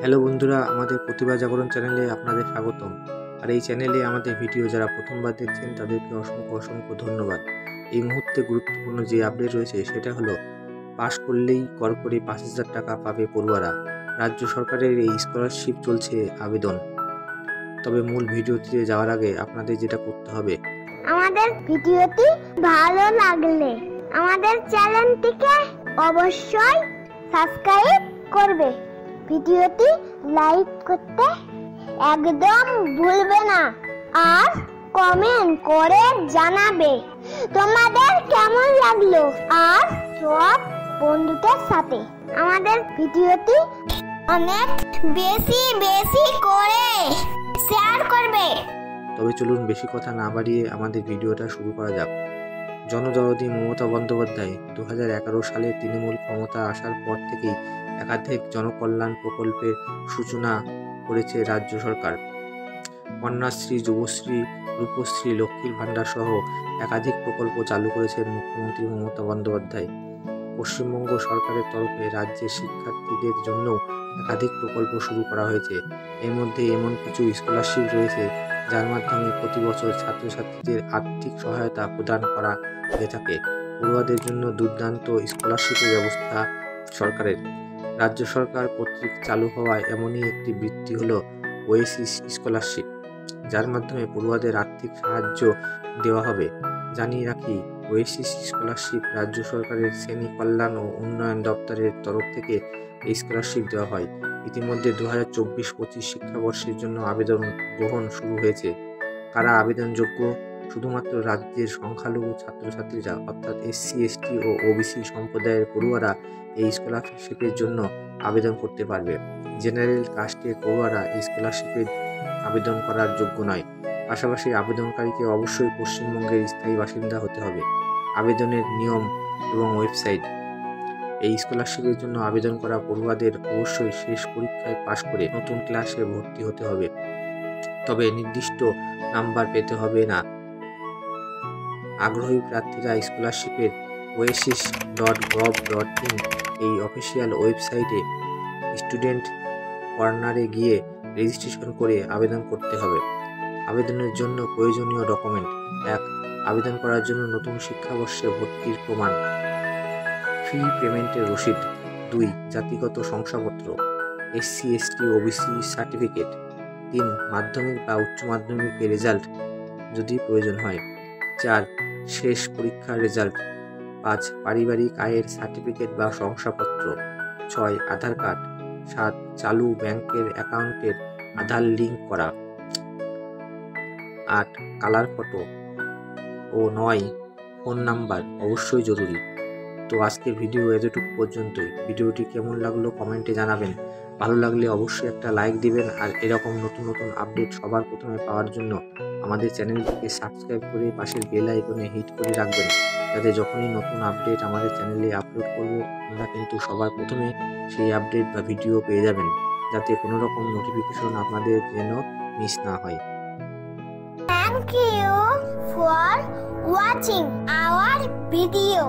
Hello বন্ধুরা, আমাদের প্রতিভা জাগরণ চ্যানেলে আপনাদের স্বাগতম। আর এই চ্যানেলে আমাদের ভিডিও যারা প্রথমবার দেখছেন তাদেরকে অসংখ্য ধন্যবাদ। এই মুহূর্তে গুরুত্বপূর্ণ যে আপডেট রয়েছে সেটা হলো, পাশ করলেই কর করে ৫,০০০ টাকা পাবে পড়ুয়ারা। রাজ্য সরকারের এই স্কলারশিপ চলছে আবেদন। তবে মূল ভিডিওতে যাওয়ার আগে আপনাদের যেটা করতে হবে, আমাদের ভিডিওটি ভালো লাগলে আমাদের চ্যানেলটিকে অবশ্যই সাবস্ক্রাইব করবে, ভিডিওটি লাইক করতে একদম ভুলবে না, আর কমেন্ট করে জানাবে তোমাদের কেমন লাগলো, আর সব বন্ধুদের সাথে আমাদের ভিডিওটি অনেক বেশি করে শেয়ার করবে। তবে চলুন বেশি কথা না বাড়িয়ে আমাদের ভিডিওটা শুরু করা যাক। জনদরদী মমতা বন্দ্যোপাধ্যায় 2011 সালে তৃণমূল ক্ষমতা আসার পর থেকেই একাধিক জনকল্যাণ প্রকল্পের সূচনা করেছে রাজ্য সরকার। কন্যাশ্রী, যুবশ্রী, রূপশ্রী, লক্ষ্মীর ভাণ্ডার সহ একাধিক প্রকল্প চালু করেছেন মুখ্যমন্ত্রী মমতা বন্দ্যোপাধ্যায়। পশ্চিমবঙ্গ সরকারের তরফে রাজ্যের শিক্ষার্থীদের জন্য একাধিক প্রকল্প শুরু করা হয়েছে। এর মধ্যে এমন কিছু স্কলারশিপ রয়েছে যার মাধ্যমে প্রতি বছর ছাত্রছাত্রীদের আর্থিক সহায়তা প্রদান করা হয়ে থাকে। পড়ুয়াদের জন্য দুর্দান্ত স্কলারশিপের ব্যবস্থা সরকারের। রাজ্য সরকার কর্তৃক চালু হওয়া এমনই একটি বৃত্তি হলো ওয়েসিস স্কলারশিপ, যার মাধ্যমে পড়ুয়াদের আর্থিক সাহায্য দেওয়া হবে। জানিয়ে রাখি, ওয়েসিস স্কলারশিপ রাজ্য সরকারের শ্রেণী কল্যাণ ও উন্নয়ন দপ্তরের তরফ থেকে এই স্কলারশিপ দেওয়া হয়। ইতিমধ্যে 2024-25 শিক্ষাবর্ষের জন্য আবেদন গ্রহণ শুরু হয়েছে। কারা আবেদনযোগ্য? শুধুমাত্র রাজ্যের সংখ্যালঘু ছাত্রছাত্রীরা, অর্থাৎ SC, ST ও OBC সম্প্রদায়ের পড়ুয়ারা এই স্কলারশিপের জন্য আবেদন করতে পারবে। জেনারেল কাস্টের পড়ুয়ারা এই স্কলারশিপের আবেদন করার যোগ্য নয়। পাশাপাশি আবেদনকারীকে অবশ্যই পশ্চিমবঙ্গের স্থায়ী বাসিন্দা হতে হবে। আবেদনের নিয়ম এবং ওয়েবসাইট। এই স্কলারশিপের জন্য আবেদন করা পড়ুয়াদের অবশ্যই শেষ পরীক্ষায় পাশ করে নতুন ক্লাসে ভর্তি হতে হবে। তবে নির্দিষ্ট নাম্বার পেতে হবে না। আগ্রহী প্রার্থীরা স্কলারশিপের oasis.gov.in এই অফিসিয়াল ওয়েবসাইটে স্টুডেন্ট কর্নারে গিয়ে রেজিস্ট্রেশন করে আবেদন করতে হবে। আবেদনের জন্য প্রয়োজনীয় ডকুমেন্ট: 1. আবেদন করার জন্য নতুন শিক্ষাবর্ষে ভর্তির প্রমাণ, ফি পেমেন্টের রসিদ। 2. জাতিগত শংসাপত্র, SC, ST, OBC সার্টিফিকেট। 3. মাধ্যমিক বা উচ্চ মাধ্যমিকের রেজাল্ট যদি প্রয়োজন হয়। 4. শেষ পরীক্ষার রেজাল্ট। 5. পারিবারিক আয়ের সার্টিফিকেট বা শংসাপত্র। 6. আধার কার্ড। 7. চালু ব্যাংকের অ্যাকাউন্টের আধার লিঙ্ক করা। 8. কালার ফটো ও 9. ফোন নাম্বার অবশ্যই জরুরি। তো আজকের ভিডিও এতটুকু পর্যন্তই। ভিডিওটি কেমন লাগলো কমেন্টে জানাবেন। ভালো লাগলে অবশ্যই একটা লাইক দিবেন, আর এরকম নতুন আপডেট সবার প্রথমে পাওয়ার জন্য আমাদের চ্যানেলটিকে সাবস্ক্রাইব করে পাশের বেল আইকনে হিট করে রাখবেন, যাতে যখনই নতুন আপডেট আমাদের চ্যানেলে আপলোড করব আপনারা কিন্তু সবার প্রথমে সেই আপডেট বা ভিডিও পেয়ে যাবেন, যাতে কোনো রকম নোটিফিকেশন আপনাদের যেন মিস না হয়। Thank you for watching our video.